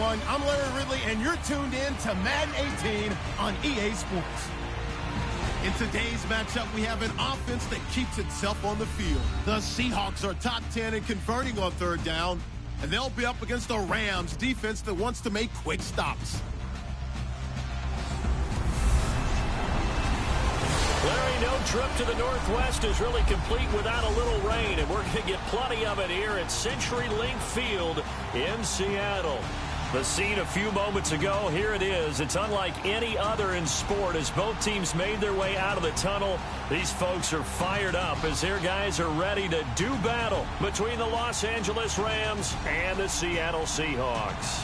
everyone. I'm Larry Ridley, and you're tuned in to Madden 18 on EA Sports. In today's matchup, we have an offense that keeps itself on the field. The Seahawks are top 10 in converting on third down, and they'll be up against the Rams defense that wants to make quick stops. Larry, no trip to the Northwest is really complete without a little rain, and we're going to get plenty of it here at CenturyLink Field in Seattle. The scene a few moments ago, here it is. It's unlike any other in sport as both teams made their way out of the tunnel. These folks are fired up as their guys are ready to do battle between the Los Angeles Rams and the Seattle Seahawks.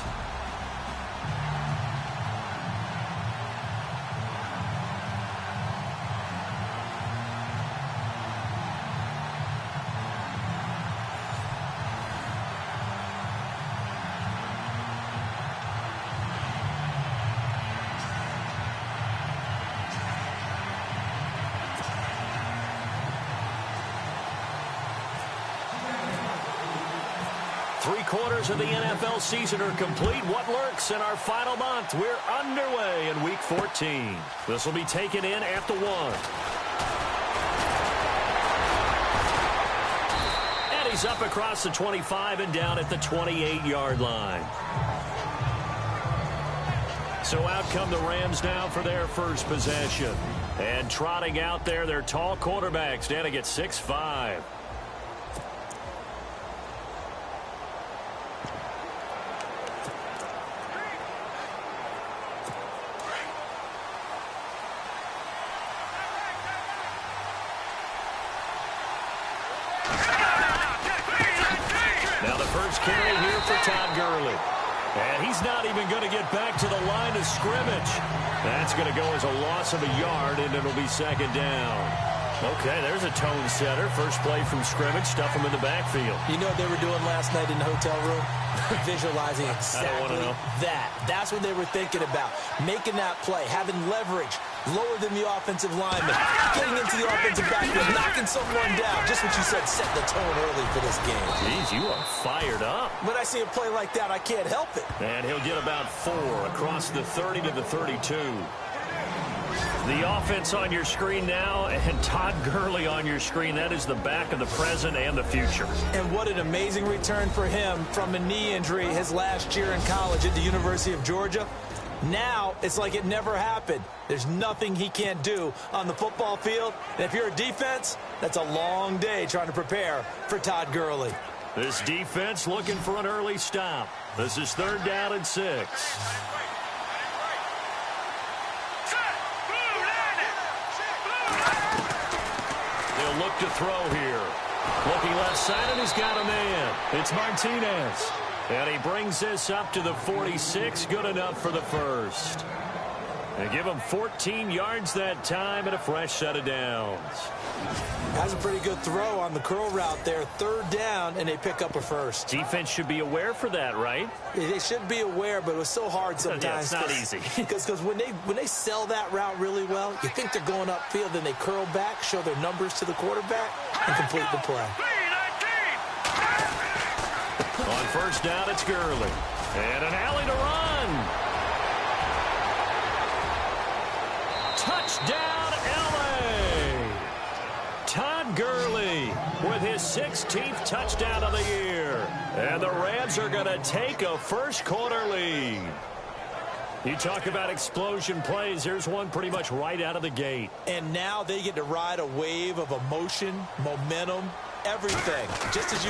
Three-quarters of the NFL season are complete. What lurks in our final month? We're underway in Week 14. This will be taken in at the 1. And he's up across the 25 and down at the 28-yard line. So out come the Rams now for their first possession. And trotting out there, their tall quarterback standing at 6'5". Carry here for Todd Gurley. And he's not even going to get back to the line of scrimmage. That's going to go as a loss of a yard, and it'll be second down. Okay, there's a tone setter. First play from scrimmage, stuff him in the backfield. You know what they were doing last night in the hotel room? Visualizing exactly that. That's what they were thinking about. Making that play, having leverage, lower than the offensive lineman, getting into the offensive backfield, knocking someone down. Just what you said, set the tone early for this game. Jeez, you are fired up. When I see a play like that, I can't help it. And he'll get about 4 across the 30 to the 32. The offense on your screen now, and Todd Gurley on your screen. That is the back of the present and the future. And what an amazing return for him from a knee injury his last year in college at the University of Georgia. Now, it's like it never happened. There's nothing he can't do on the football field. And if you're a defense, that's a long day trying to prepare for Todd Gurley. This defense looking for an early stop. This is 3rd down and 6. They'll look to throw here. Looking left side, and he's got a man. It's Martinez. And he brings this up to the 46. Good enough for the first. And give him 14 yards that time and a fresh set of downs. That's a pretty good throw on the curl route there. 3rd down, and they pick up a first. Defense should be aware for that, right? They should be aware, but it was so hard sometimes. Yeah, it's not easy. Because when they sell that route really well, you think they're going upfield, then they curl back, show their numbers to the quarterback, and complete the play. On 1st down, it's Gurley. And an alley to run. Touchdown, L.A. Todd Gurley with his 16th touchdown of the year. And the Rams are going to take a first-quarter lead. You talk about explosion plays. Here's one pretty much right out of the gate. And now they get to ride a wave of emotion, momentum, everything. Just as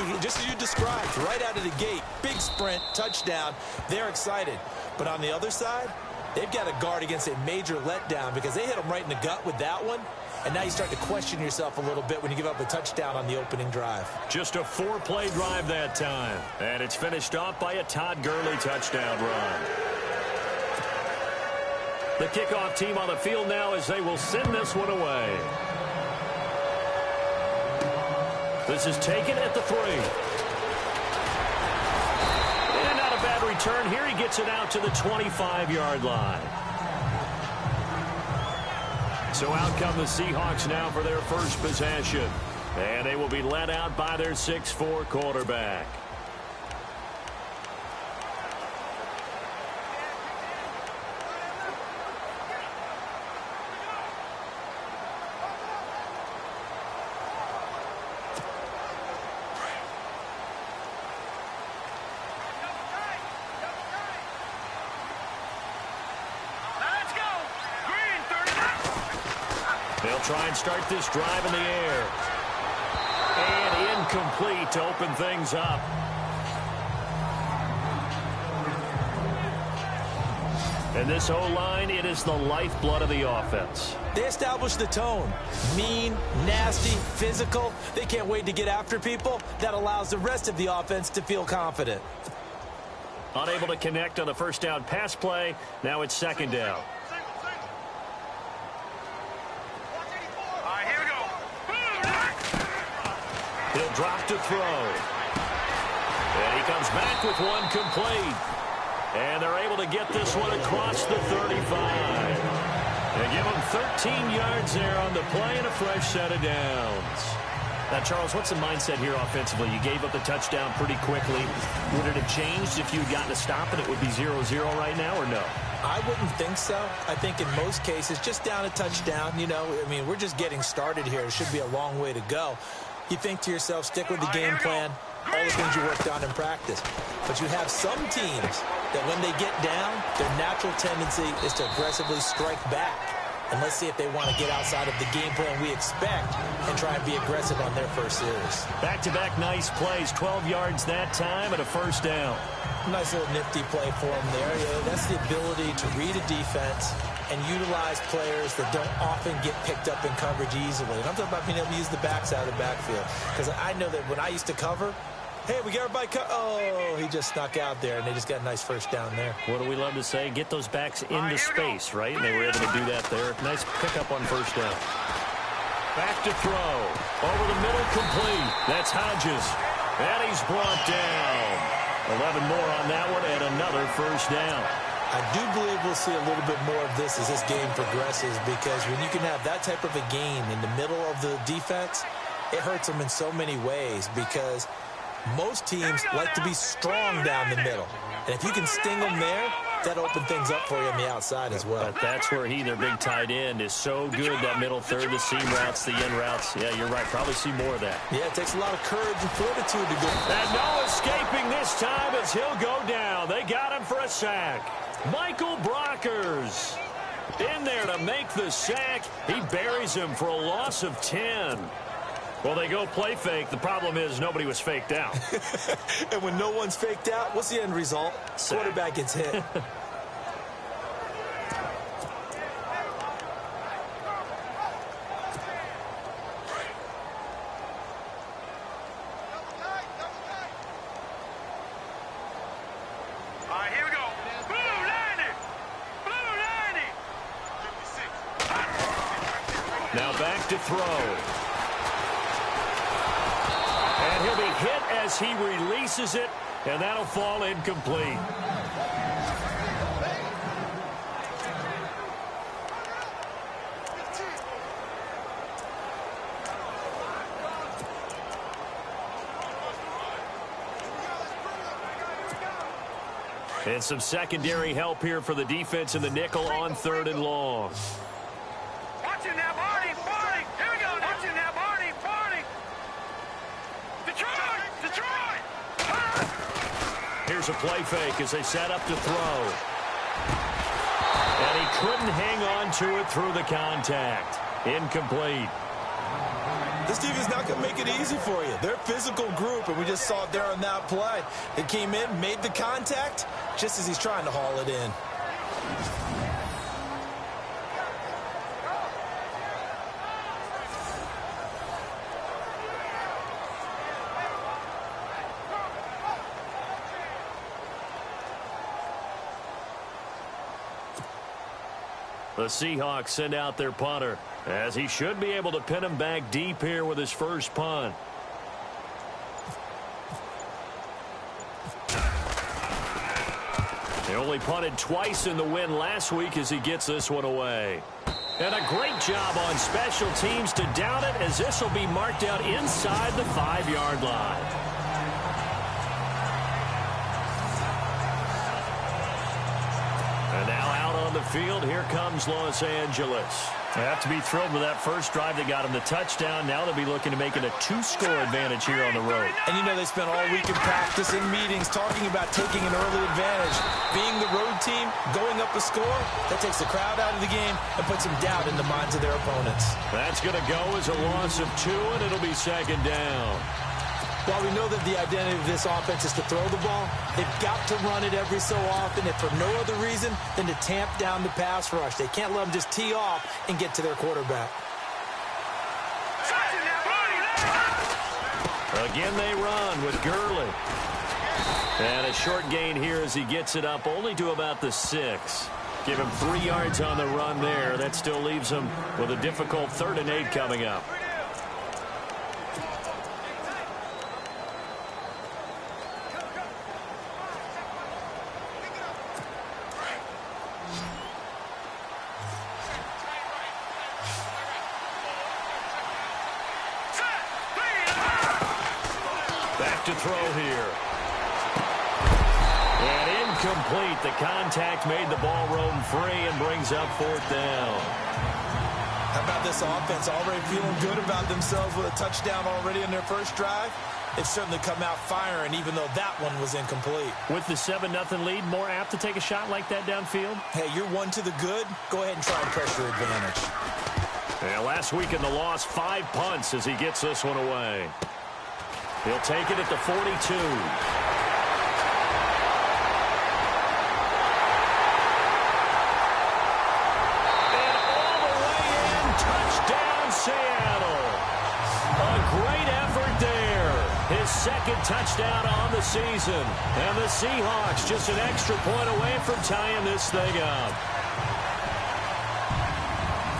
you described, right out of the gate. Big sprint, touchdown. They're excited. But on the other side, they've got to guard against a major letdown because they hit them right in the gut with that one. And now you start to question yourself a little bit when you give up a touchdown on the opening drive. Just a 4-play drive that time. And it's finished off by a Todd Gurley touchdown run. The kickoff team on the field now as they will send this one away. This is taken at the 3. And not a bad return here. He gets it out to the 25-yard line. So out come the Seahawks now for their first possession. And they will be led out by their 6'4" quarterback. They'll try and start this drive in the air. And incomplete to open things up. And this O-line, it is the lifeblood of the offense. They established the tone. Mean, nasty, physical. They can't wait to get after people. That allows the rest of the offense to feel confident. Unable to connect on the first down pass play. Now it's second down. Here we go. He'll drop to throw. And he comes back with one complete. And they're able to get this one across the 35. They give him 13 yards there on the play and a fresh set of downs. Now, Charles, what's the mindset here offensively? You gave up the touchdown pretty quickly. Would it have changed if you had gotten a stop and it would be 0-0 right now, or no? I wouldn't think so. I think in most cases, just down a touchdown, you know, I mean, we're just getting started here. It should be a long way to go. You think to yourself, stick with the game plan, all the things you worked on in practice. But you have some teams that when they get down, their natural tendency is to aggressively strike back. And let's see if they want to get outside of the game plan we expect and try and be aggressive on their first series. Back-to-back nice plays, 12 yards that time and a first down. Nice little nifty play for him there. Yeah, that's the ability to read a defense and utilize players that don't often get picked up in coverage easily. And I'm talking about being able to use the backside of the backfield. Because I know that when I used to cover, hey, we got everybody oh, he just snuck out there, and they just got a nice first down there. What do we love to say? Get those backs into space, right? And they were able to do that there. Nice pickup on first down. Back to throw. Over the middle, complete. That's Hodges. And he's brought down. 11 more on that one, and another first down. I do believe we'll see a little bit more of this as this game progresses, because when you can have that type of a game in the middle of the defense, it hurts them in so many ways, because most teams like to be strong down the middle. And if you can sting them there, that opens things up for you on the outside as well. But that's where their big tight end, is so good, that middle third, the seam routes, the in routes. Yeah, you're right. Probably see more of that. Yeah, it takes a lot of courage and fortitude to go. And no escaping this time as he'll go down. They got him for a sack. Michael Brockers in there to make the sack. He buries him for a loss of 10. Well, they go play fake. The problem is nobody was faked out. And when no one's faked out, what's the end result? Sack. Quarterback gets hit. Here we go. Blue 90. Blue 90. Now back to throw. And he'll be hit as he releases it, and that'll fall incomplete. And some secondary help here for the defense in the nickel on 3rd and long. Watch it now, Barney. Barney. Here we go. Watch it now, Barney. Barney. Detroit. Detroit. Here's a play fake as they set up to throw. And he couldn't hang on to it through the contact. Incomplete. This team is not going to make it easy for you. They're a physical group, and we just saw it there on that play. They came in, made the contact, just as he's trying to haul it in. The Seahawks send out their punter, as he should be able to pin him back deep here with his first punt. They only punted twice in the win last week as he gets this one away. And a great job on special teams to down it, as this will be marked out inside the 5-yard line. And now out on the field, here comes Los Angeles. They have to be thrilled with that first drive that got them the touchdown. Now they'll be looking to make it a 2-score advantage here on the road. And you know they spent all week in practice and meetings talking about taking an early advantage. Being the road team, going up a score, that takes the crowd out of the game and puts some doubt in the minds of their opponents. That's going to go as a loss of 2, and it'll be second down. While we know that the identity of this offense is to throw the ball, they've got to run it every so often, if for no other reason than to tamp down the pass rush. They can't let them just tee off and get to their quarterback. Again, they run with Gurley. And a short gain here as he gets it up only to about the 6. Give him 3 yards on the run there. That still leaves him with a difficult 3rd and 8 coming up. To throw here. And incomplete. The contact made the ball roam free and brings up 4th down. How about this offense already feeling good about themselves with a touchdown already in their first drive? They've certainly come out firing, even though that one was incomplete. With the 7-0 lead, more apt to take a shot like that downfield? Hey, you're 1 to the good. Go ahead and try and press your advantage. Yeah, last week in the loss, 5 punts as he gets this one away. He'll take it at the 42. And all the way in, touchdown Seattle. A great effort there. His 2nd touchdown on the season. And the Seahawks just an extra point away from tying this thing up.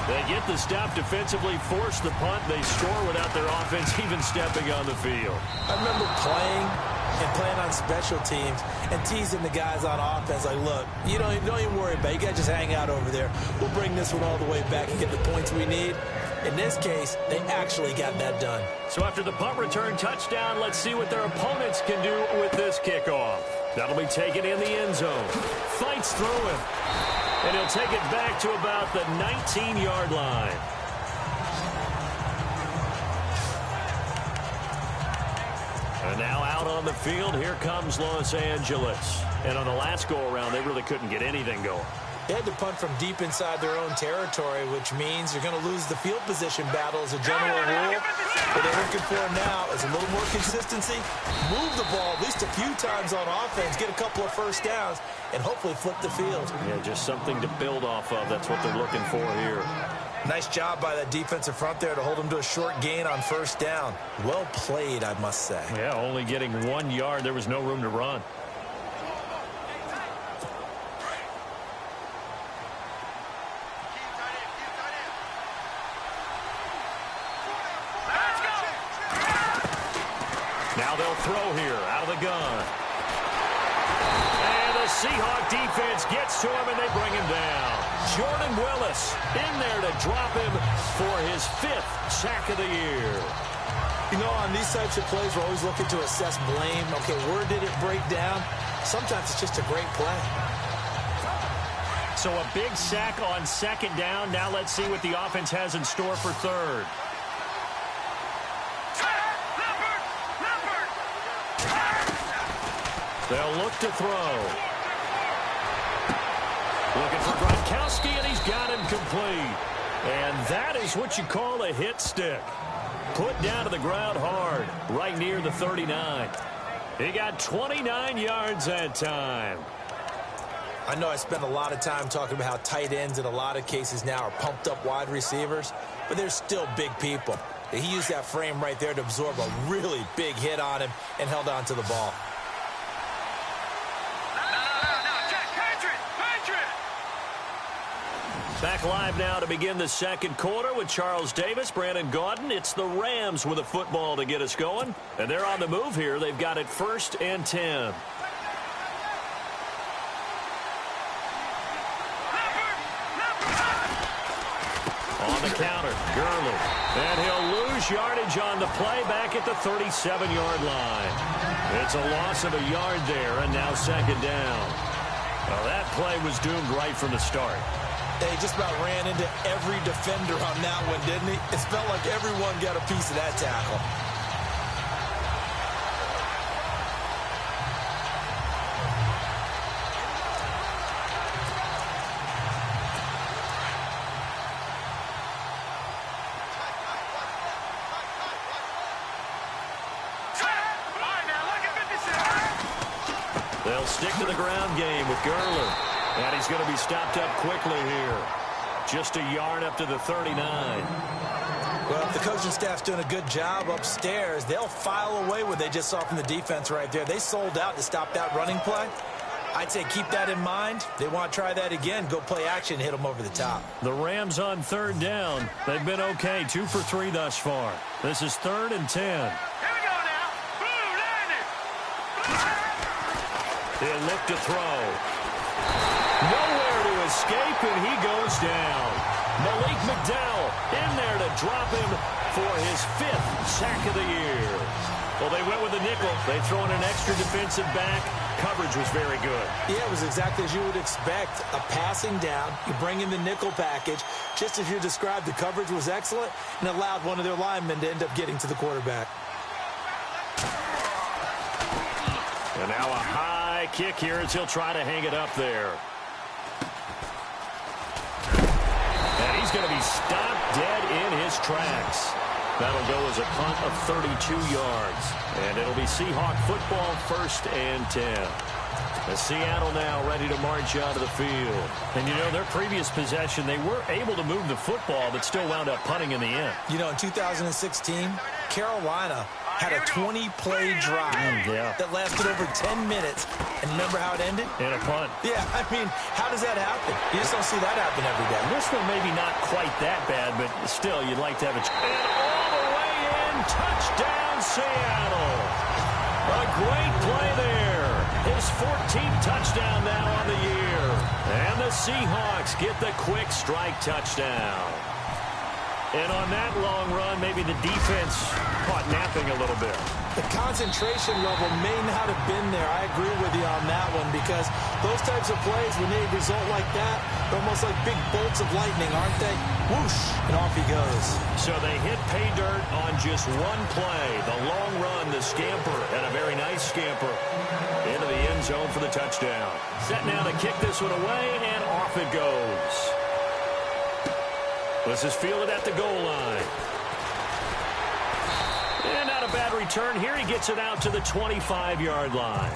They get the stop defensively, force the punt. They score without their offense even stepping on the field. I remember playing on special teams and teasing the guys on offense like, look, you don't even worry about it. You guys just hang out over there. We'll bring this one all the way back and get the points we need. In this case, they actually got that done. So after the punt return touchdown, let's see what their opponents can do with this kickoff. That'll be taken in the end zone. Fights through it. And he'll take it back to about the 19-yard line. And now out on the field, here comes Los Angeles. And on the last go-around, they really couldn't get anything going. They had to punt from deep inside their own territory, which means you're going to lose the field position battle as a general rule. What they're looking for now is a little more consistency, move the ball at least a few times on offense, get a couple of first downs, and hopefully flip the field. Yeah, just something to build off of. That's what they're looking for here. Nice job by that defensive front there to hold them to a short gain on first down. Well played, I must say. Yeah, only getting 1 yard. There was no room to run. Now they'll throw here out of the gun. And the Seahawk defense gets to him, and they bring him down. Jordan Willis in there to drop him for his 5th sack of the year. You know, on these types of plays, we're always looking to assess blame. Okay, where did it break down? Sometimes it's just a great play. So a big sack on 2nd down. Now let's see what the offense has in store for 3rd. They'll look to throw. Looking for Gronkowski, and he's got him complete. And that is what you call a hit stick. Put down to the ground hard, right near the 39. He got 29 yards that time. I know I spend a lot of time talking about how tight ends in a lot of cases now are pumped up wide receivers, but they're still big people. He used that frame right there to absorb a really big hit on him and held on to the ball. Back live now to begin the 2nd quarter with Charles Davis, Brandon Gaudin. It's the Rams with a football to get us going. And they're on the move here. They've got it 1st and 10. On the counter, Gurley. And he'll lose yardage on the play back at the 37-yard line. It's a loss of a yard there, and now 2nd down. Well, that play was doomed right from the start. He just about ran into every defender on that one, didn't he? It felt like everyone got a piece of that tackle. They'll stick to the ground game with Gurley. And he's going to be stopped up quickly here. Just a yard up to the 39. Well, if the coaching staff's doing a good job upstairs, they'll file away what they just saw from the defense right there. They sold out to stop that running play. I'd say keep that in mind. They want to try that again. Go play action, hit them over the top. The Rams on third down. They've been okay, 2 for 3 thus far. This is 3rd and 10. Here we go now. Boom, He'll look to throw. Nowhere to escape, and he goes down. Malik McDowell in there to drop him for his 5th sack of the year. Well, they went with a nickel. They throw in an extra defensive back. Coverage was very good. Yeah, it was exactly as you would expect. A passing down. You bring in the nickel package. Just as you described, the coverage was excellent and allowed one of their linemen to end up getting to the quarterback. And now a high kick here as he'll try to hang it up there. And he's going to be stopped dead in his tracks. That'll go as a punt of 32 yards. And it'll be Seahawk football, 1st and 10. As Seattle now ready to march out of the field. And, you know, their previous possession, they were able to move the football, but still wound up punting in the end. You know, in 2016, Carolina had a 20-play drive that lasted over 10 minutes. And remember how it ended? In a punt. Yeah, I mean, how does that happen? You just don't see that happen every day. This one maybe not quite that bad, but still, you'd like to have a... And all the way in, touchdown, Seattle. A great play there. His 14th touchdown now on the year. And the Seahawks get the quick strike touchdown. And on that long run, maybe the defense caught napping a little bit. The concentration level may not have been there. I agree with you on that one because those types of plays, when they result like that, they're almost like big bolts of lightning, aren't they? Whoosh, and off he goes. So they hit pay dirt on just one play. The long run, the scamper, and a very nice scamper into the end zone for the touchdown. Set now to kick this one away, and off it goes. This is fielded at the goal line. And not a bad return here. He gets it out to the 25-yard line.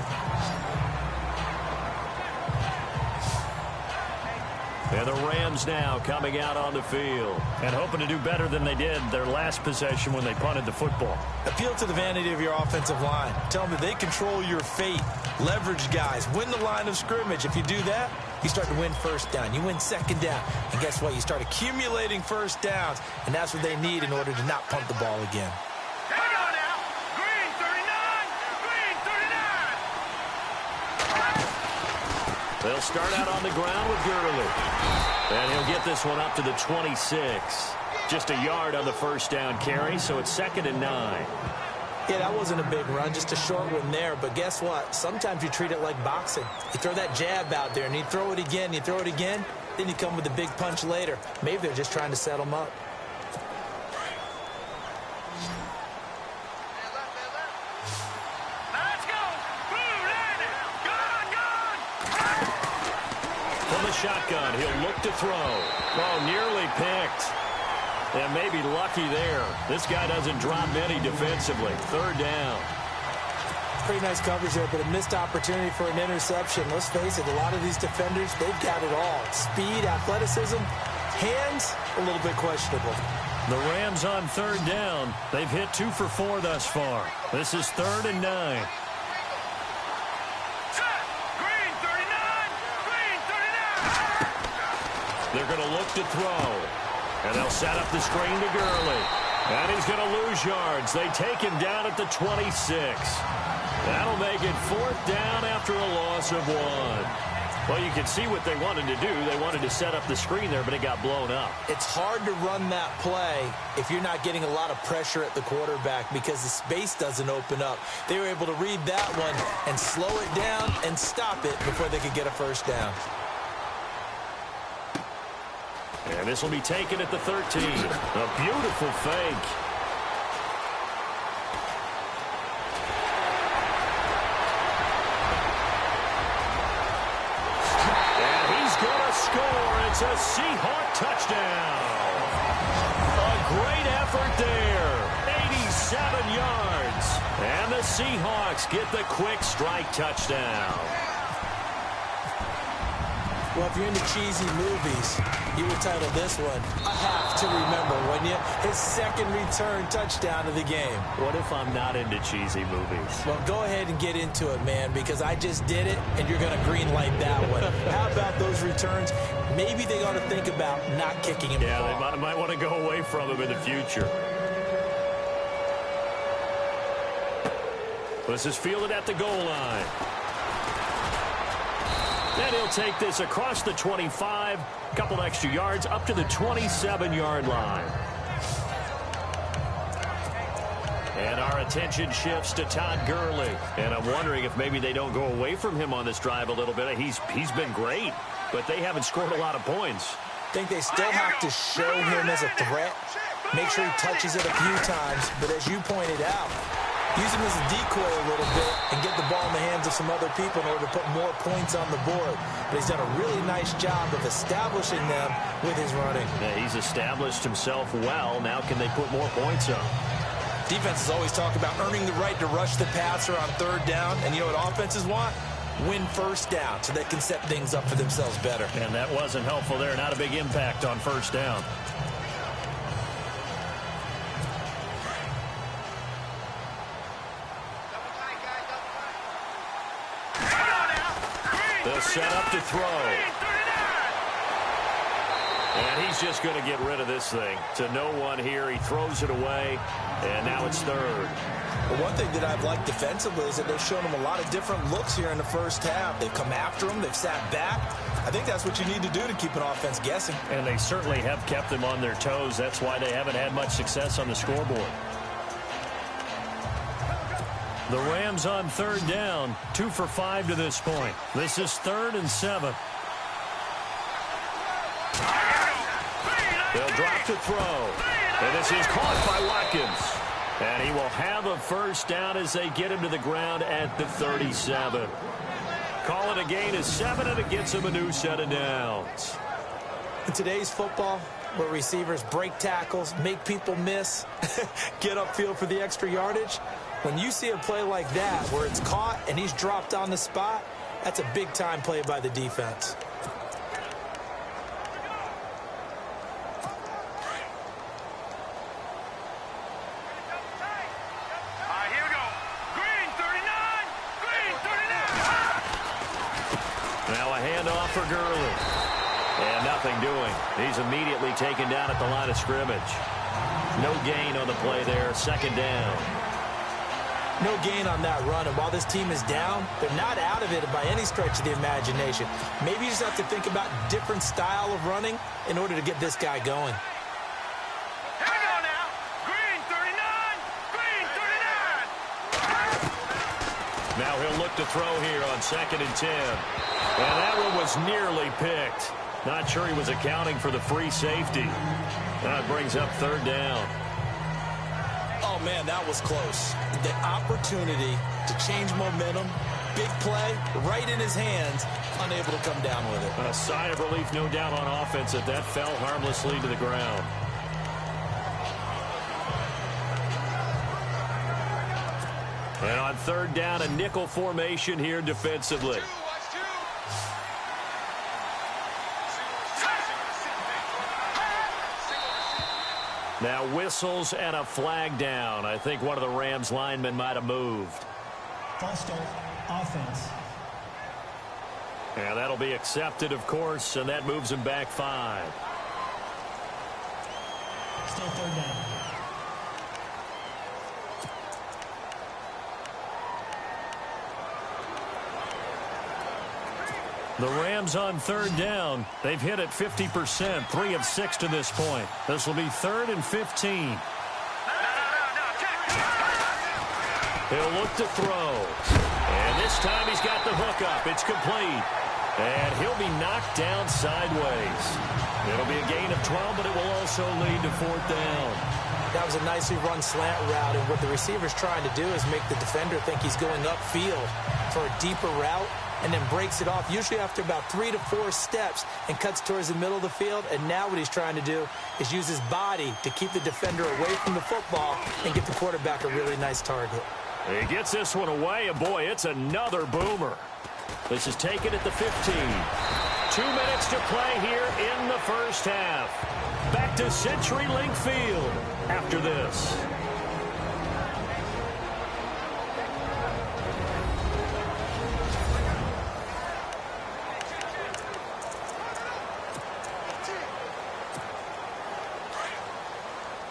And the Rams now coming out on the field and hoping to do better than they did their last possession when they punted the football. Appeal to the vanity of your offensive line. Tell them that they control your fate. Leverage guys. Win the line of scrimmage. If you do that, you start to win first down. You win second down. And guess what? You start accumulating first downs. And that's what they need in order to not punt the ball again. Here we go now. Green 39. Green 39. They'll start out on the ground with Gurley. And he'll get this one up to the 26. Just a yard on the first down carry, so it's 2nd and 9. Yeah, that wasn't a big run, just a short one there. But guess what? Sometimes you treat it like boxing. You throw that jab out there, and you throw it again, you throw it again, then you come with a big punch later. Maybe they're just trying to set them up. Let's go. Boom, landed. Gone. From the shotgun, he'll look to throw. Oh, nearly picked. And maybe lucky there. This guy doesn't drop many defensively. 3rd down. Pretty nice coverage there, but a missed opportunity for an interception. Let's face it, a lot of these defenders, they've got it all. Speed, athleticism, hands, a little bit questionable. The Rams on 3rd down. They've hit 2 for 4 thus far. This is 3rd and 9. Green 39. Green 39. They're going to look to throw. And they'll set up the screen to Gurley. And he's going to lose yards. They take him down at the 26. That'll make it 4th down after a loss of 1. Well, you can see what they wanted to do. They wanted to set up the screen there, but it got blown up. It's hard to run that play if you're not getting a lot of pressure at the quarterback because the space doesn't open up. They were able to read that one and slow it down and stop it before they could get a first down. And this will be taken at the 13. A beautiful fake. And he's going to score. It's a Seahawk touchdown. A great effort there. 87 yards. And the Seahawks get the quick strike touchdown. Well, if you're into cheesy movies, you would title this one, I Have to Remember, wouldn't you? His second return touchdown of the game. What if I'm not into cheesy movies? Well, go ahead and get into it, man, because I just did it, and you're going to green light that one. How about those returns? Maybe they ought to think about not kicking him. Yeah, they might want to go away from him in the future. This is fielded at the goal line. And he'll take this across the 25, a couple extra yards, up to the 27-yard line. And our attention shifts to Todd Gurley. And I'm wondering if maybe they don't go away from him on this drive a little bit. He's been great, but they haven't scored a lot of points. I think they still have to show him as a threat, make sure he touches it a few times. But as you pointed out, use him as a decoy a little bit and get the ball in the hands of some other people in order to put more points on the board. But he's done a really nice job of establishing them with his running. Yeah, he's established himself well. Now can they put more points up? Defenses always talk about earning the right to rush the passer on third down. And you know what offenses want? Win first down so they can set things up for themselves better. And that wasn't helpful there. Not a big impact on first down. The setup to throw. And he's just going to get rid of this thing. To no one here. He throws it away. And now it's third. Well, one thing that I've liked defensively is that they've shown him a lot of different looks here in the first half. They've come after him. They've sat back. I think that's what you need to do to keep an offense guessing. And they certainly have kept them on their toes. That's why they haven't had much success on the scoreboard. The Rams on third down, 2 for 5 to this point. This is 3rd and 7. They'll drop to throw. And this is caught by Watkins. And he will have a first down as they get him to the ground at the 37. Call it a gain of 7, and it gets him a new set of downs. In today's football, where receivers break tackles, make people miss, get upfield for the extra yardage, when you see a play like that where it's caught and he's dropped on the spot, that's a big-time play by the defense. Here we go. Green 39. Green 39. Now a handoff for Gurley. And nothing doing. He's immediately taken down at the line of scrimmage. No gain on the play there. 2nd down. No gain on that run, and while this team is down, they're not out of it by any stretch of the imagination. Maybe you just have to think about different style of running in order to get this guy going. Here we go now. Green 39. Green 39. Now he'll look to throw here on 2nd and 10. And that one was nearly picked. Not sure he was accounting for the free safety. That brings up 3rd down. Oh, man, that was close. The opportunity to change momentum, big play, right in his hands, unable to come down with it. A sigh of relief, no doubt, on offense that fell harmlessly to the ground. And on 3rd down, a nickel formation here defensively. Now whistles and a flag down. I think one of the Rams linemen might have moved. False start, offense. And that'll be accepted, of course, and that moves him back 5. Still 3rd down. The Rams on 3rd down. They've hit it 50%, 3 of 6 to this point. This will be 3rd and 15. He'll look to throw. And this time he's got the hook up. It's complete. And he'll be knocked down sideways. It'll be a gain of 12, but it will also lead to 4th down. That was a nicely run slant route, and what the receiver's trying to do is make the defender think he's going upfield for a deeper route, and then breaks it off, usually after about 3 to 4 steps, and cuts towards the middle of the field. And now what he's trying to do is use his body to keep the defender away from the football and get the quarterback a really nice target. He gets this one away, and boy, it's another boomer. This is taken at the 15. 2 minutes to play here in the first half. Back to CenturyLink Field after this.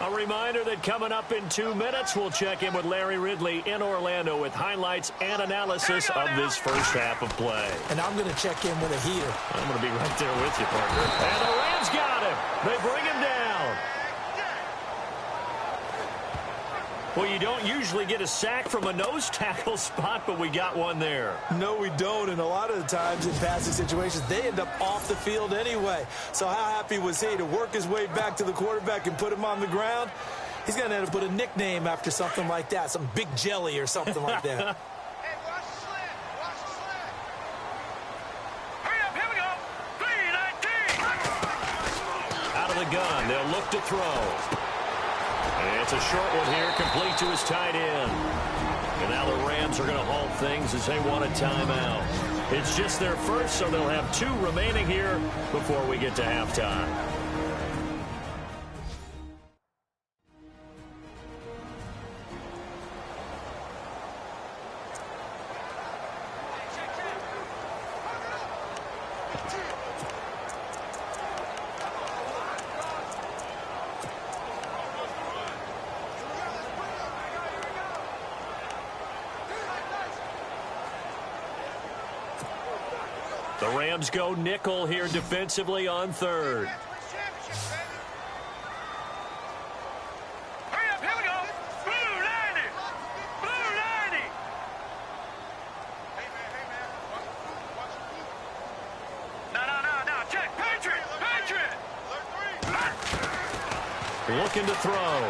A reminder that coming up in 2 minutes, we'll check in with Larry Ridley in Orlando with highlights and analysis of this first half of play. And I'm going to check in with a heater. I'm going to be right there with you, partner. And the Rams got him. They bring him down. Well, you don't usually get a sack from a nose tackle spot, but we got one there. No, we don't, and a lot of the times in passing situations, they end up off the field anyway. So how happy was he to work his way back to the quarterback and put him on the ground? He's going to have to put a nickname after something like that, some Big Jelly or something like that. Hey, watch the slant. Watch the slant. Hurry up, here we go. 3-19. Out of the gun, they'll look to throw. And it's a short one here, complete to his tight end. And now the Rams are going to halt things as they want a timeout. It's just their first, so they'll have 2 remaining here before we get to halftime. The Rams go nickel here defensively on 3rd. Hurry up, here we go. Blue 90. Blue 90. Hey, man. No. Check. Patriot. Looking to throw.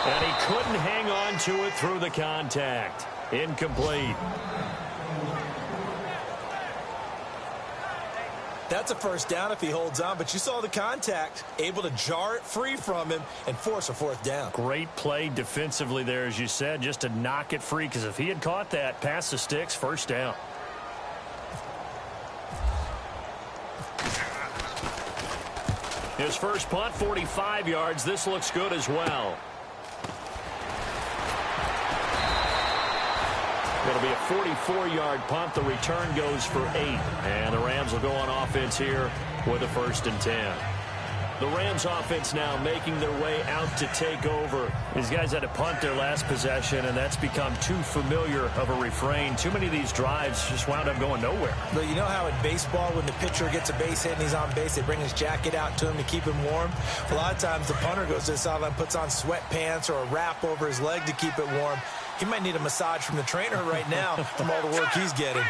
And he couldn't hang on to it through the contact. Incomplete. That's a first down if he holds on, but you saw the contact, able to jar it free from him and force a 4th down. Great play defensively there, as you said, just to knock it free, because if he had caught that, past the sticks, first down. His first punt, 45 yards. This looks good as well. It'll be a 44-yard punt. The return goes for 8. And the Rams will go on offense here with a 1st and 10. The Rams offense now making their way out to take over. These guys had to punt their last possession, and that's become too familiar of a refrain. Too many of these drives just wound up going nowhere. But you know how in baseball, when the pitcher gets a base hit and he's on base, they bring his jacket out to him to keep him warm? A lot of times the punter goes to the sideline, puts on sweatpants or a wrap over his leg to keep it warm. He might need a massage from the trainer right now from all the work he's getting.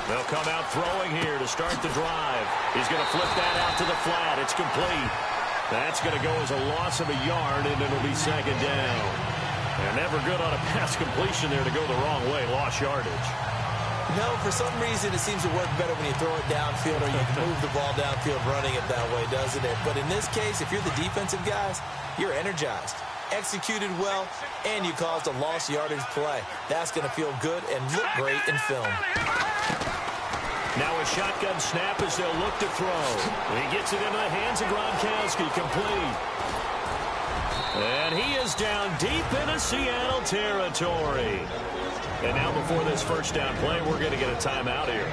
They'll come out throwing here to start the drive. He's going to flip that out to the flat. It's complete. That's going to go as a loss of a yard, and it'll be 2nd down. And never good on a pass completion there to go the wrong way. Lost yardage. No, for some reason it seems to work better when you throw it downfield or you can move the ball downfield running it that way, doesn't it? But in this case, if you're the defensive guys, you're energized, executed well, and you caused a lost yardage play. That's going to feel good and look great in film. Now a shotgun snap as they'll look to throw. He gets it into the hands of Gronkowski, complete. And he is down deep into Seattle territory. And now before this first down play, we're going to get a timeout here,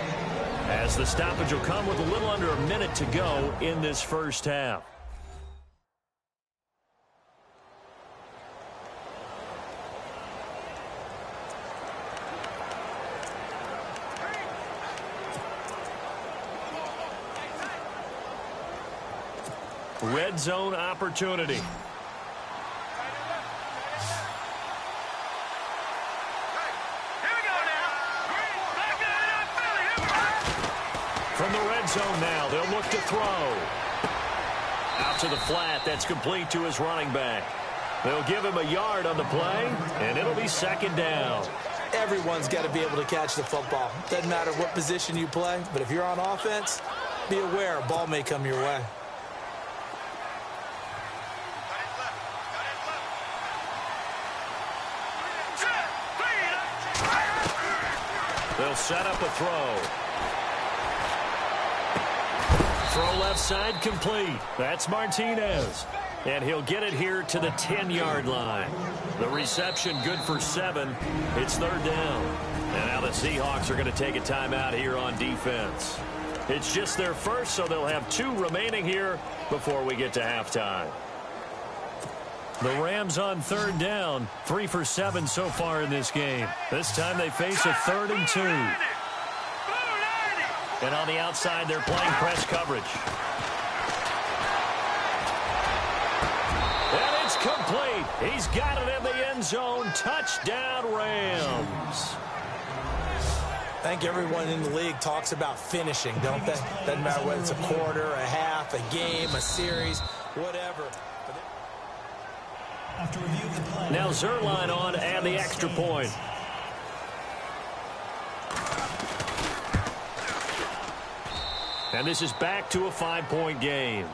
as the stoppage will come with a little under a minute to go in this first half. Red zone opportunity. Here From the red zone now, they'll look to throw. Out to the flat, that's complete to his running back. They'll give him a yard on the play, and it'll be second down. Everyone's got to be able to catch the football. Doesn't matter what position you play, but if you're on offense, be aware a ball may come your way. They'll set up a throw. Throw left side complete. That's Martinez. And he'll get it here to the 10-yard line. The reception good for 7. It's third down. And now the Seahawks are going to take a timeout here on defense. It's just their first, so they'll have 2 remaining here before we get to halftime. The Rams on third down, 3 for 7 so far in this game. This time they face a 3rd and 2. And on the outside, they're playing press coverage. And it's complete. He's got it in the end zone. Touchdown, Rams. I think everyone in the league talks about finishing, don't they? Doesn't matter whether it's a quarter, a half, a game, a series, whatever. After review of the play. Now Zerline on and the extra point. And this is back to a 5-point game.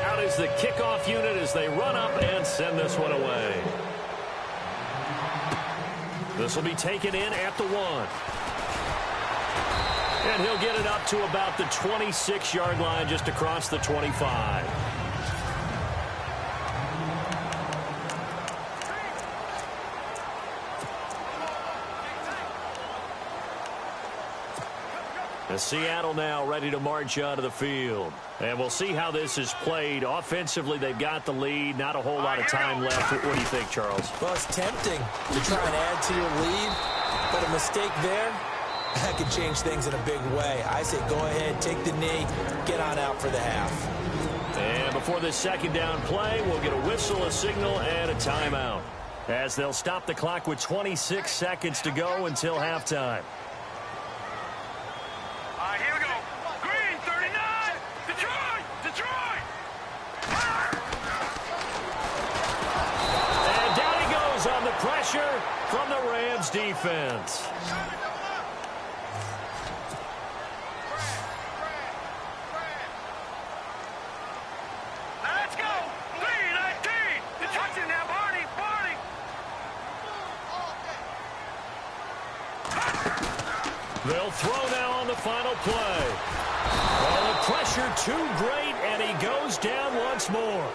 Out is the kickoff unit as they run up and send this one away. This will be taken in at the 1. And he'll get it up to about the 26-yard line, just across the 25. And Seattle now ready to march onto the field. And we'll see how this is played. Offensively, they've got the lead. Not a whole lot of time left. What do you think, Charles? Well, it's tempting to try and add to your lead, but a mistake there, that could change things in a big way. I say go ahead, take the knee, get on out for the half. And before this second down play, we'll get a whistle, a signal, and a timeout, as they'll stop the clock with 26 seconds to go until halftime. Here we go. Green, 39. Detroit. And down he goes on the pressure from the Rams defense. Let's go. 3-19. Detroit now, Barney. They'll throw now on the final play. Well, the pressure too great, and he goes down once more.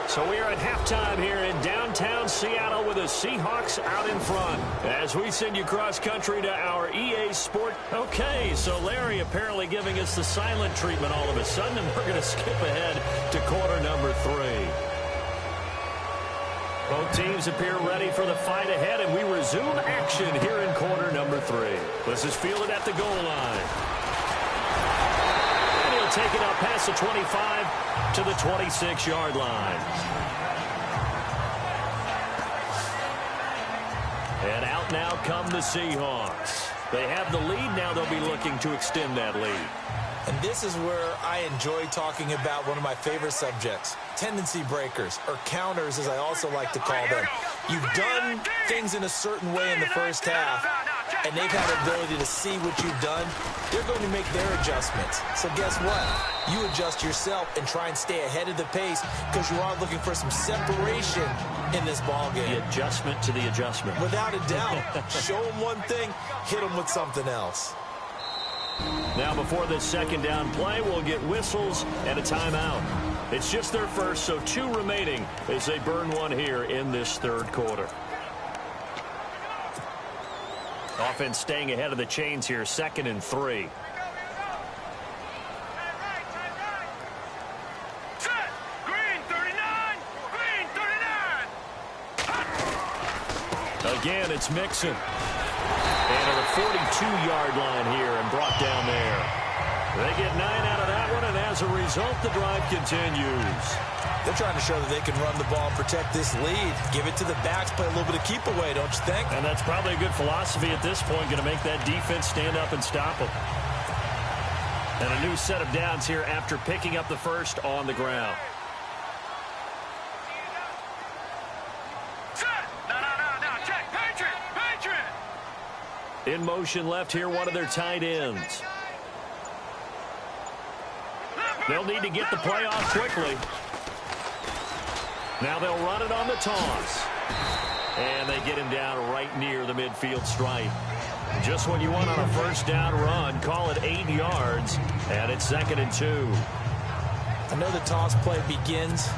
So we are at halftime here in downtown Seattle with the Seahawks out in front. As we send you cross-country to our EA Sport. Okay, so Larry apparently giving us the silent treatment all of a sudden, and we're going to skip ahead to quarter number 3. Both teams appear ready for the fight ahead, and we resume action here in quarter number 3. This is fielded at the goal line. And he'll take it up past the 25 to the 26-yard line. And out now come the Seahawks. They have the lead. Now they'll be looking to extend that lead. And this is where I enjoy talking about one of my favorite subjects, tendency breakers, or counters as I also like to call them. You've done things in a certain way in the first half, and they've had the ability to see what you've done. They're going to make their adjustments. So guess what? You adjust yourself and try and stay ahead of the pace because you are looking for some separation in this ball game. The adjustment to the adjustment. Without a doubt. Show them one thing, hit them with something else. Now before this second down play, we'll get whistles and a timeout. It's just their first, so 2 remaining as they burn one here in this third quarter. Offense staying ahead of the chains here, 2nd and 3. Set. Green, 39. Again, it's Mixon. And at the 42-yard line here and brought down there. They get 9 out of that one, and as as a result, the drive continues. They're trying to show that they can run the ball and protect this lead. Give it to the backs, play a little bit of keep away, don't you think? And that's probably a good philosophy at this point, going to make that defense stand up and stop them. And a new set of downs here after picking up the first on the ground. In motion left here, one of their tight ends. They'll need to get the play off quickly. Now they'll run it on the toss. And they get him down right near the midfield stripe. Just what you want on a first down run. Call it 8 yards, and it's 2nd and 2. I know the toss play begins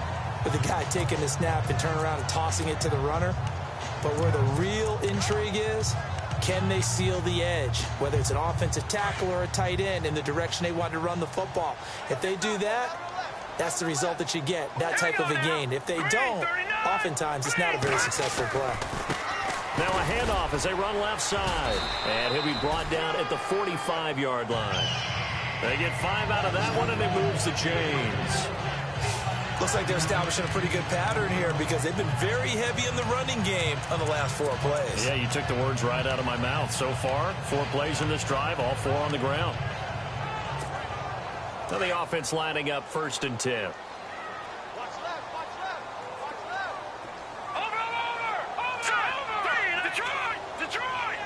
with the guy taking the snap and turning around and tossing it to the runner. But where the real intrigue is, can they seal the edge, whether it's an offensive tackle or a tight end, in the direction they want to run the football? If they do that, that's the result that you get, that type of a gain. If they don't, oftentimes it's not a very successful play. Now a handoff as they run left side. And he'll be brought down at the 45-yard line. They get 5 out of that one, and it moves the chains. Looks like they're establishing a pretty good pattern here because they've been very heavy in the running game on the last 4 plays. Yeah, you took the words right out of my mouth. So far, 4 plays in this drive, all 4 on the ground. Now the offense lining up 1st and 10. Watch left, watch left, watch left. Over. Detroit.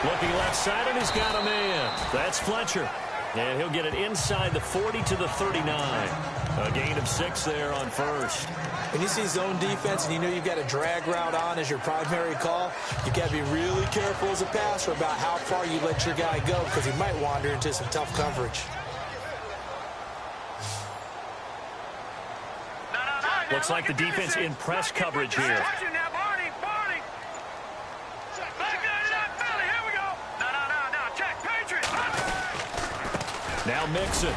Looking left side, and he's got a man. That's Fletcher. And he'll get it inside the 40 to the 39. A gain of 6 there on first. When you see zone defense and you know you've got a drag route on as your primary call, you've got to be really careful as a passer about how far you let your guy go because he might wander into some tough coverage. Looks like the defense in press coverage here. Now Mixon.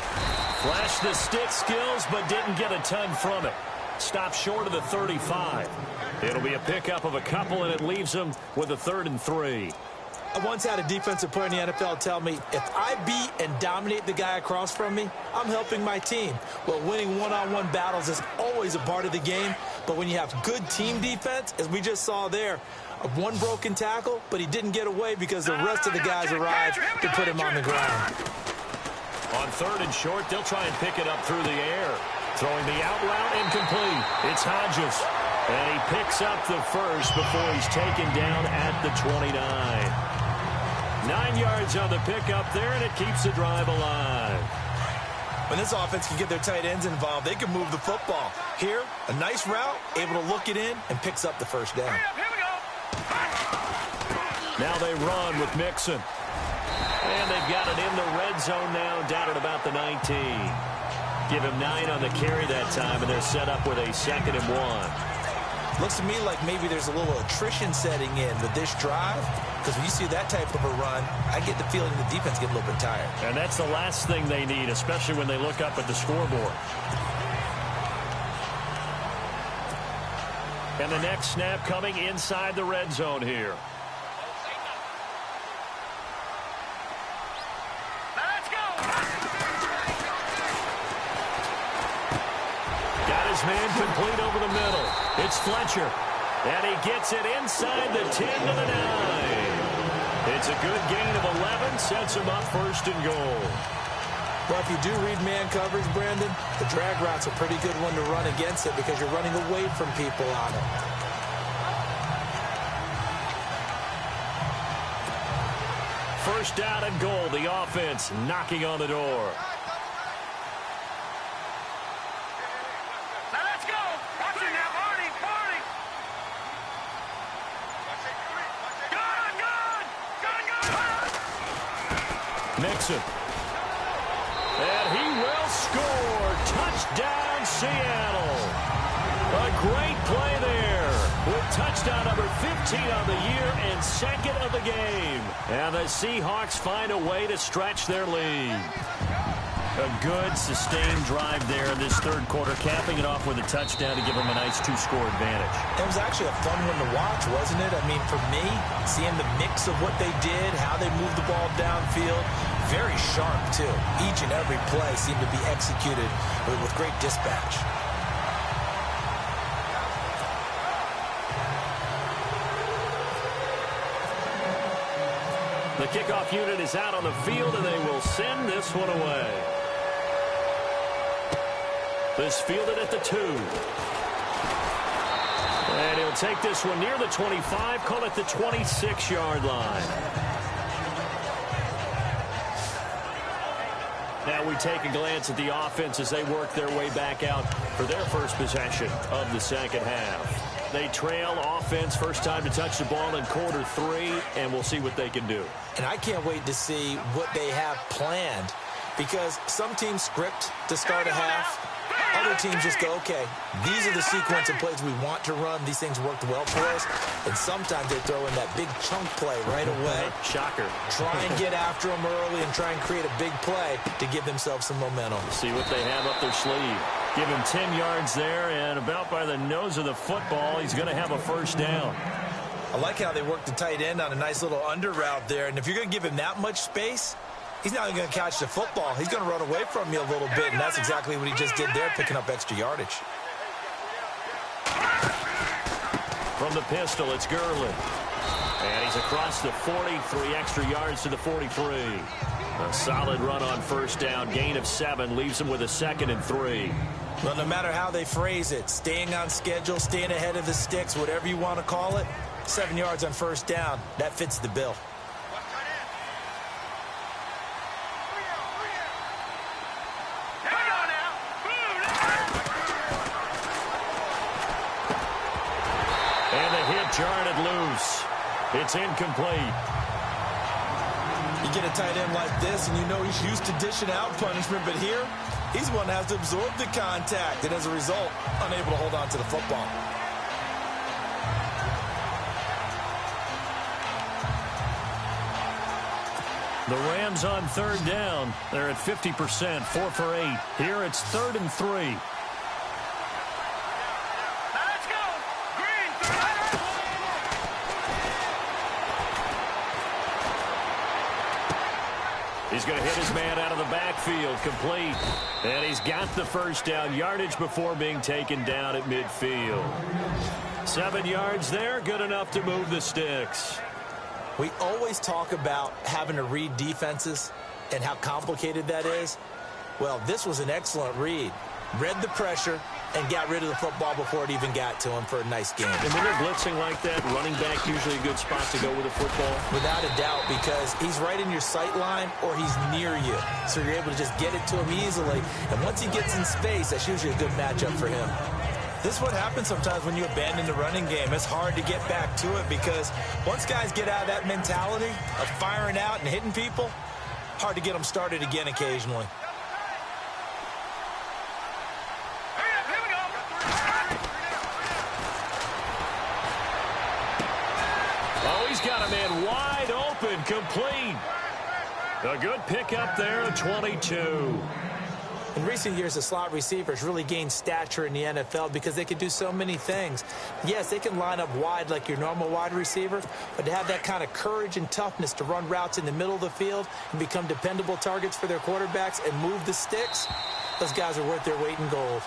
Flashed the stick skills, but didn't get a ton from it. Stopped short of the 35. It'll be a pickup of a couple, and it leaves them with a 3rd and 3. I once had a defensive player in the NFL tell me, if I beat and dominate the guy across from me, I'm helping my team. Well, winning one-on-one battles is always a part of the game, but when you have good team defense, as we just saw there, one broken tackle, but he didn't get away because the rest of the guys arrived to put him on the ground. On 3rd and short, they'll try and pick it up through the air. Throwing the out route incomplete. It's Hodges. And he picks up the first before he's taken down at the 29. 9 yards on the pickup there, and it keeps the drive alive. When this offense can get their tight ends involved, they can move the football. Here, a nice route, able to look it in, and picks up the first down. Now they run with Mixon. And they've got it in the red zone now, down at about the 19. Give him 9 on the carry that time, and they're set up with a 2nd and 1. Looks to me like maybe there's a little attrition setting in with this drive, because when you see that type of a run, I get the feeling the defense get a little bit tired. And that's the last thing they need, especially when they look up at the scoreboard. And the next snap coming inside the red zone here. Man complete over the middle. It's Fletcher. And he gets it inside the 10 to the 9. It's a good gain of 11. Sets him up 1st and goal. Well, if you do read man coverage, Brandon, the drag route's a pretty good one to run against it because you're running away from people on it. First down and goal. The offense knocking on the door. Mixon. And he will score. Touchdown, Seattle. A great play there with touchdown number 15 on the year and 2nd of the game. And the Seahawks find a way to stretch their lead. A good, sustained drive there in this third quarter, capping it off with a touchdown to give them a nice 2-score advantage. It was actually a fun one to watch, wasn't it? I mean, for me, seeing the mix of what they did, how they moved the ball downfield, very sharp, too. Each and every play seemed to be executed with great dispatch. The kickoff unit is out on the field, and they will send this one away. This fielded at the 2. And he'll take this one near the 25, call it the 26-yard line. Now we take a glance at the offense as they work their way back out for their first possession of the second half. They trail offense, first time to touch the ball in quarter 3, and we'll see what they can do. And I can't wait to see what they have planned, because some teams script to start a half. Other teams just go, okay, these are the sequence of plays we want to run. These things worked well for us. And sometimes they throw in that big chunk play right away. Shocker. Try and get after them early and try and create a big play to give themselves some momentum. See what they have up their sleeve. Give him 10 yards there, and about by the nose of the football, he's going to have a first down. I like how they work the tight end on a nice little under route there. And if you're going to give him that much space, he's not going to catch the football. He's going to run away from you a little bit, and that's exactly what he just did there, picking up extra yardage. From the pistol, it's Gurley. And he's across the 40, 3 extra yards to the 43. A solid run on first down, gain of 7, leaves him with a 2nd and 3. Well, no matter how they phrase it, staying on schedule, staying ahead of the sticks, whatever you want to call it, 7 yards on first down, that fits the bill. And the hit jarred loose. It's incomplete. You get a tight end like this, and you know he's used to dishing out punishment, but here, he's one that has to absorb the contact, and as a result, unable to hold on to the football. The Rams on third down. They're at 50%, 4 for 8. Here it's 3rd and 3. He's going to hit his man out of the backfield, complete. And he's got the first down, yardage before being taken down at midfield. 7 yards there, good enough to move the sticks. We always talk about having to read defenses and how complicated that is. Well, this was an excellent read. Read the pressure and got rid of the football before it even got to him for a nice game. And when they're blitzing like that, running back usually a good spot to go with the football? Without a doubt, because he's right in your sight line or he's near you. So you're able to just get it to him easily. And once he gets in space, that's usually a good matchup for him. This is what happens sometimes when you abandon the running game. It's hard to get back to it because once guys get out of that mentality of firing out and hitting people, hard to get them started again occasionally. Oh, he's got a man wide open, complete. A good pickup there at 22. In recent years, the slot receivers really gained stature in the NFL because they can do so many things. Yes, they can line up wide like your normal wide receiver, but to have that kind of courage and toughness to run routes in the middle of the field and become dependable targets for their quarterbacks and move the sticks, those guys are worth their weight in gold.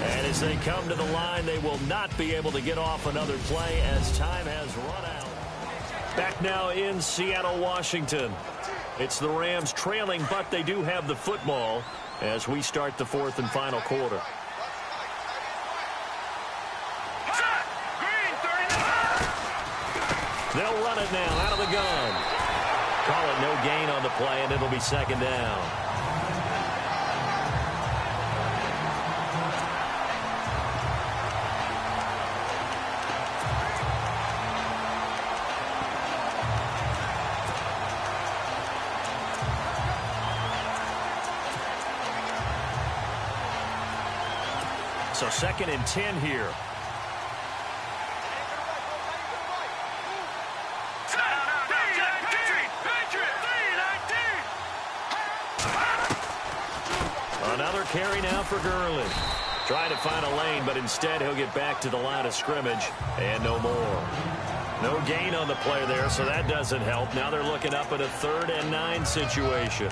And as they come to the line, they will not be able to get off another play as time has run out. Back now in Seattle, Washington. It's the Rams trailing, but they do have the football as we start the 4th and final quarter. They'll run it now out of the gun. Call it no gain on the play, and it'll be 2nd down. So 2nd and 10 here. carry now for Gurley. Trying to find a lane, but instead he'll get back to the line of scrimmage and no more. No gain on the play there, so that doesn't help. Now they're looking up at a 3rd and 9 situation.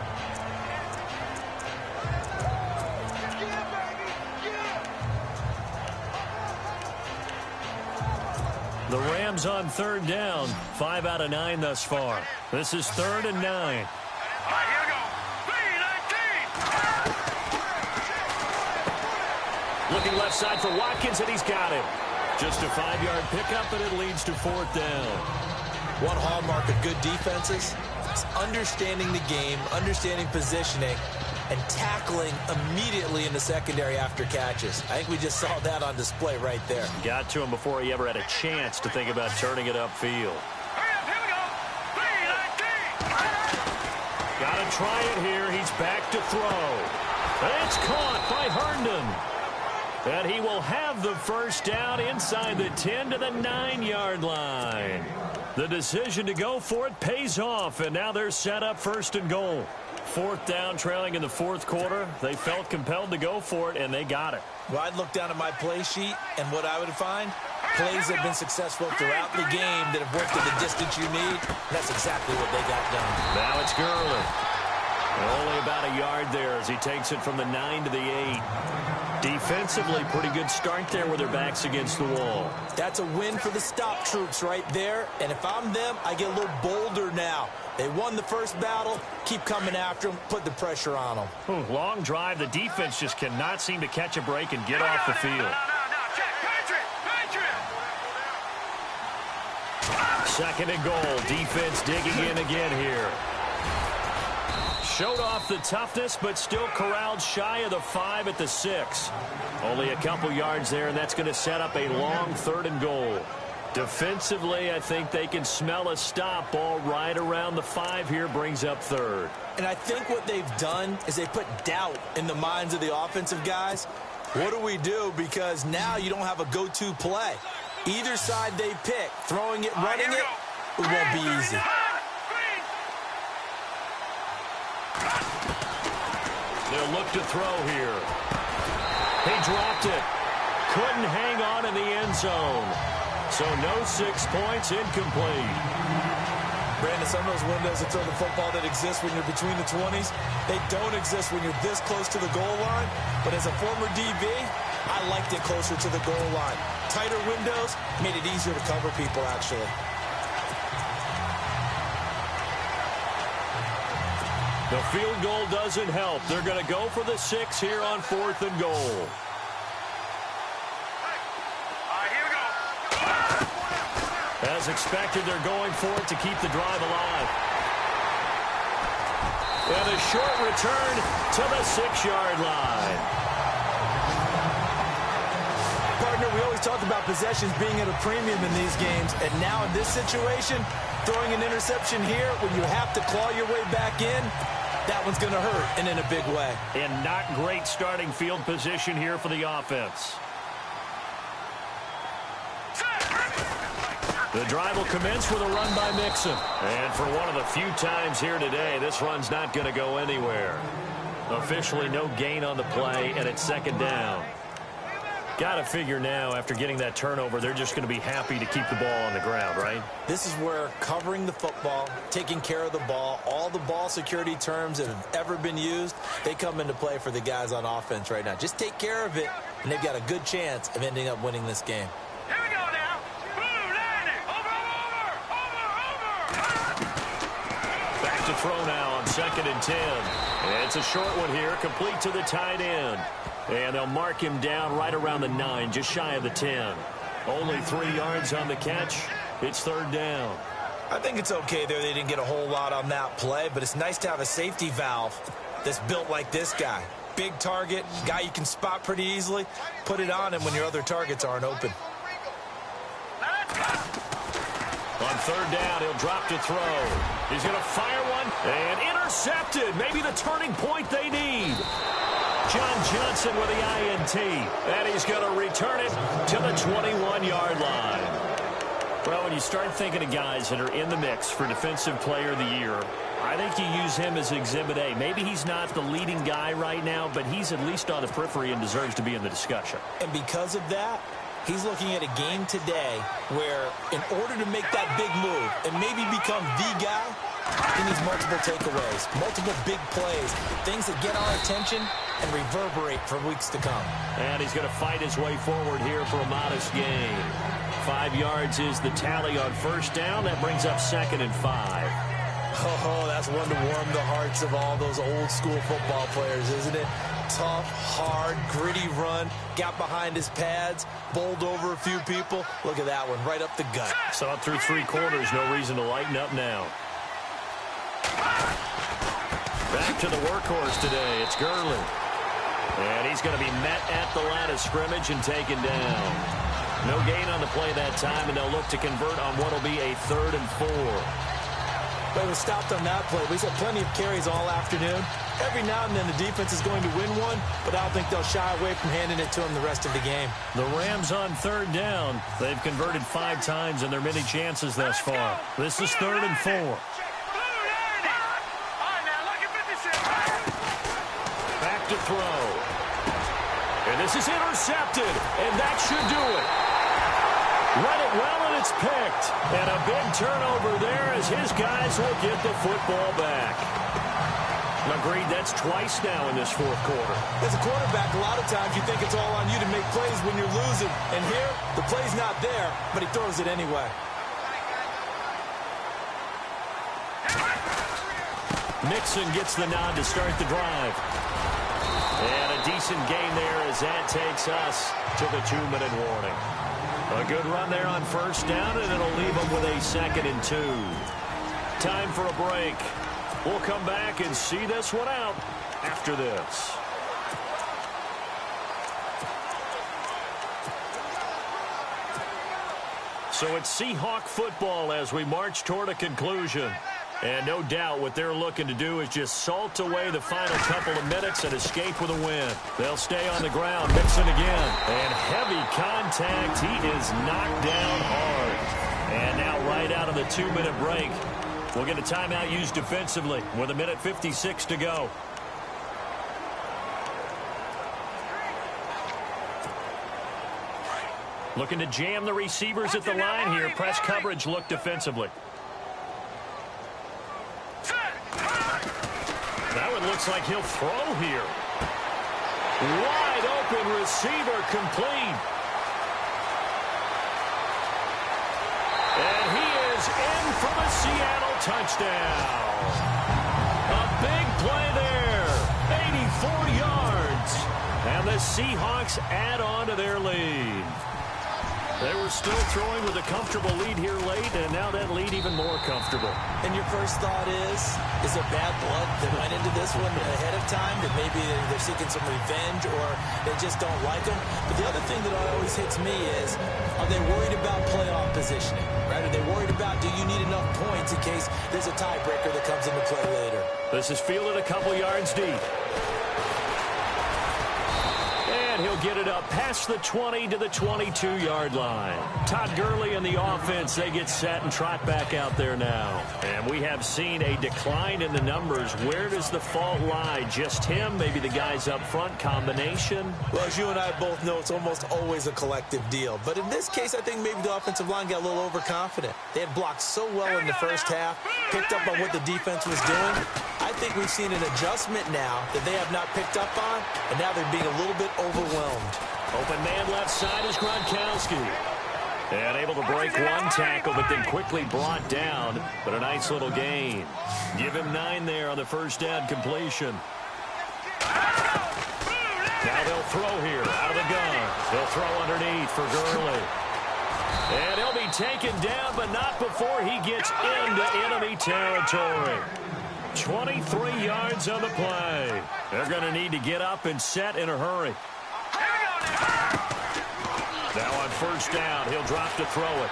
The Rams on 3rd down. 5 out of 9 thus far. This is 3rd and 9. All right, here we go. 3-19. Looking left side for Watkins, and he's got him. Just a 5-yard pickup, and it leads to 4th down. One hallmark of good defenses is understanding the game, understanding positioning, and tackling immediately in the secondary after catches. I think we just saw that on display right there. Got to him before he ever had a chance to think about turning it upfield. Hurry up, here we go. 3-19. Got to try it here. He's back to throw. It's caught by Herndon. And he will have the first down inside the 10 to the 9-yard line. The decision to go for it pays off, and now they're set up 1st and goal. 4th down, trailing in the 4th quarter. They felt compelled to go for it, and they got it. Well, I'd look down at my play sheet, and what I would find, plays that have been successful throughout the game that have worked at the distance you need. That's exactly what they got done. Now it's Gurley. Only about a yard there as he takes it from the 9 to the 8. Defensively, pretty good start there with their backs against the wall. That's a win for the stop troops right there. And if I'm them, I get a little bolder now. They won the first battle. Keep coming after them. Put the pressure on them. Long drive. The defense just cannot seem to catch a break and get off the field. No, check. Patriot. 2nd and goal. Defense digging in again here. Showed off the toughness, but still corralled shy of the 5 at the 6. Only a couple yards there, and that's going to set up a long 3rd and goal. Defensively, I think they can smell a stop. Ball right around the 5 here, brings up 3rd. And I think what they've done is they put doubt in the minds of the offensive guys. What do we do? Because now you don't have a go-to play. Either side they pick, throwing it, running it won't be easy. They'll look to throw here. He dropped it. Couldn't hang on in the end zone. So no 6 points, incomplete. Brandon, some of those windows to throw the football that exist when you're between the 20s, they don't exist when you're this close to the goal line. But as a former DB, I liked it closer to the goal line. Tighter windows made it easier to cover people, actually. The field goal doesn't help. They're going to go for the 6 here on 4th and goal. All right, here we go. As expected, they're going for it to keep the drive alive. And a short return to the 6-yard line. Partner, we always talk about possessions being at a premium in these games. And now in this situation, throwing an interception here when you have to claw your way back in, that one's going to hurt, and in a big way. And not great starting field position here for the offense. The drive will commence with a run by Mixon. And for one of the few times here today, this run's not going to go anywhere. Officially no gain on the play, and it's 2nd down. Got to figure now, after getting that turnover, they're just going to be happy to keep the ball on the ground, right? This is where covering the football, taking care of the ball, all the ball security terms that have ever been used, they come into play for the guys on offense right now. Just take care of it, and they've got a good chance of ending up winning this game. Here we go now. Blue 90. Over. Back to throw now on 2nd and 10. And it's a short one here, complete to the tight end. And they'll mark him down right around the 9, just shy of the 10. Only 3 yards on the catch. It's 3rd down. I think it's okay there. They didn't get a whole lot on that play, but it's nice to have a safety valve that's built like this guy. Big target, guy you can spot pretty easily. Put it on him when your other targets aren't open. On 3rd down, he'll drop to throw. He's going to fire one and intercepted. Maybe the turning point they need. John Johnson with the INT, and he's going to return it to the 21-yard line. Well, when you start thinking of guys that are in the mix for Defensive Player of the Year, I think you use him as Exhibit A. Maybe he's not the leading guy right now, but he's at least on the periphery and deserves to be in the discussion. And because of that, he's looking at a game today where in order to make that big move and maybe become the guy, he needs multiple takeaways, multiple big plays, things that get our attention and reverberate for weeks to come. And he's going to fight his way forward here for a modest gain. 5 yards is the tally on first down. That brings up 2nd and 5. Oh, that's one to warm the hearts of all those old-school football players, isn't it? Tough, hard, gritty run, got behind his pads, bowled over a few people. Look at that one, right up the gut. Saw it through 3 quarters, no reason to lighten up now. Back to the workhorse today, it's Gurley. And he's going to be met at the line of scrimmage and taken down. No gain on the play that time, and they'll look to convert on what will be a 3rd and 4. But it was stopped on that play. We've had plenty of carries all afternoon. Every now and then the defense is going to win one, but I don't think they'll shy away from handing it to them the rest of the game. The Rams on 3rd down. They've converted 5 times in their many chances thus far. This is 3rd and 4. Back to throw. And this is intercepted, and that should do it. Read it well, and it's picked. And a big turnover there as his guys will get the football back. Agreed, that's twice now in this 4th quarter. As a quarterback, a lot of times you think it's all on you to make plays when you're losing. And here, the play's not there, but he throws it anyway. Mixon gets the nod to start the drive. And a decent gain there as that takes us to the 2-minute warning. A good run there on first down, and it'll leave them with a 2nd and 2. Time for a break. We'll come back and see this one out after this. So it's Seahawk football as we march toward a conclusion. And no doubt what they're looking to do is just salt away the final couple of minutes and escape with a win. They'll stay on the ground, Mixon again. And heavy contact. He is knocked down hard. And now right out of the 2-minute break, we'll get a timeout used defensively with 1:56 to go. Looking to jam the receivers at the line here. Press coverage look defensively. That one looks like he'll throw here. Wide open receiver complete. And he is in for the Seattle touchdown. A big play there. 84 yards. And the Seahawks add on to their lead. They were still throwing with a comfortable lead here late, and now that lead even more comfortable. And your first thought is there bad blood that went into this one ahead of time, that maybe they're seeking some revenge or they just don't like them? But the other thing that always hits me is, are they worried about playoff positioning? Right? Are they worried about, do you need enough points in case there's a tiebreaker that comes into play later? This is fielded a couple yards deep. And he'll get it up past the 20 to the 22-yard line. Todd Gurley and the offense, they get set and trot back out there now. And we have seen a decline in the numbers. Where does the fault lie? Just him? Maybe the guys up front? Combination? Well, as you and I both know, it's almost always a collective deal. But in this case, I think maybe the offensive line got a little overconfident. They had blocked so well in the first half, picked up on what the defense was doing. I think we've seen an adjustment now that they have not picked up on, and now they're being a little bit overwhelmed. Open man left side is Gronkowski. And able to break one tackle, but then quickly brought down. But a nice little gain. Give him 9 there on the first down completion. Now they'll throw here out of the gun. They'll throw underneath for Gurley. And he'll be taken down, but not before he gets into enemy territory. 23 yards on the play. They're going to need to get up and set in a hurry. Now on first down, he'll drop to throw it.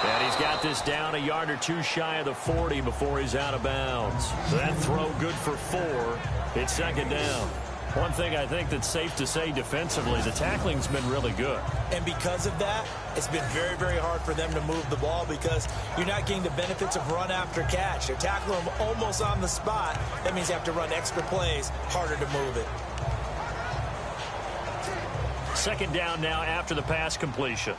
And he's got this down a yard or two shy of the 40 before he's out of bounds. So that throw good for 4. It's second down. One thing I think that's safe to say defensively, the tackling's been really good. And because of that, it's been very, very hard for them to move the ball because you're not getting the benefits of run after catch. They're tackling them almost on the spot. That means you have to run extra plays, harder to move it. Second down now after the pass completion.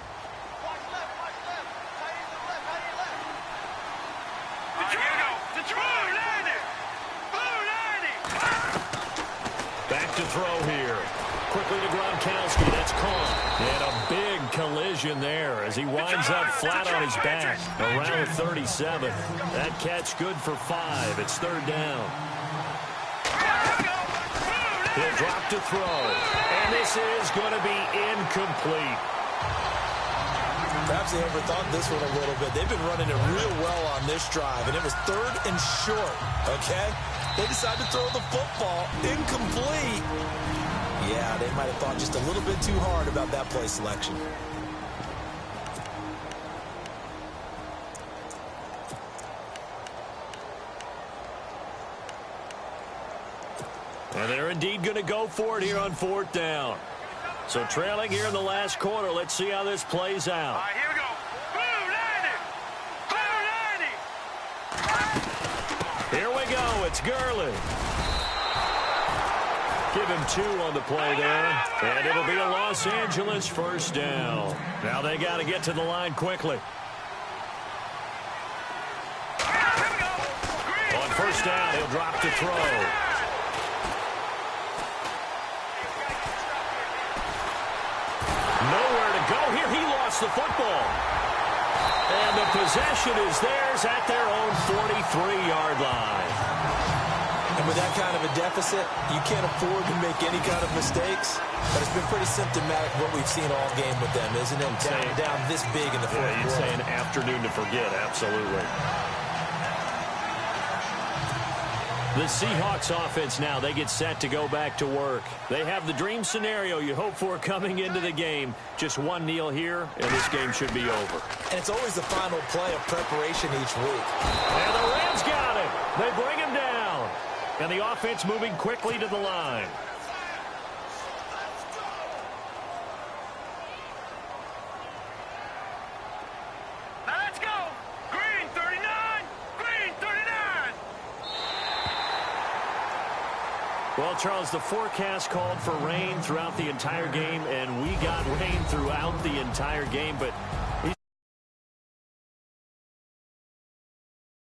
Back to throw here. Quickly to Gronkowski. That's caught. And a big collision there as he winds up flat on his back around 37. That catch good for 5. It's third down. He'll drop to throw. And this is going to be incomplete. Perhaps they overthought this one a little bit. They've been running it real well on this drive, and it was third and short, okay? They decided to throw the football incomplete. Yeah, they might have thought just a little bit too hard about that play selection. And they're indeed going to go for it here on fourth down. So trailing here in the last quarter. Let's see how this plays out. All right, here we go. Blue 90. Here we go. It's Gurley. Give him 2 on the play there. And it'll be a Los Angeles first down. Now they got to get to the line quickly. On first down, he'll drop to throw. Nowhere to go here. He lost the football. And the possession is theirs at their own 43-yard line. And with that kind of a deficit, you can't afford to make any kind of mistakes. But it's been pretty symptomatic of what we've seen all game with them, isn't it? Down this big in the fourth quarter. You'd say an afternoon to forget, absolutely. The Seahawks offense now, they get set to go back to work. They have the dream scenario you hope for coming into the game. Just one kneel here, and this game should be over. And it's always the final play of preparation each week. And the Rams got him. They bring him down. And the offense moving quickly to the line. Now let's go. Green 39. Green 39. Well, Charles, the forecast called for rain throughout the entire game, and we got rain throughout the entire game, but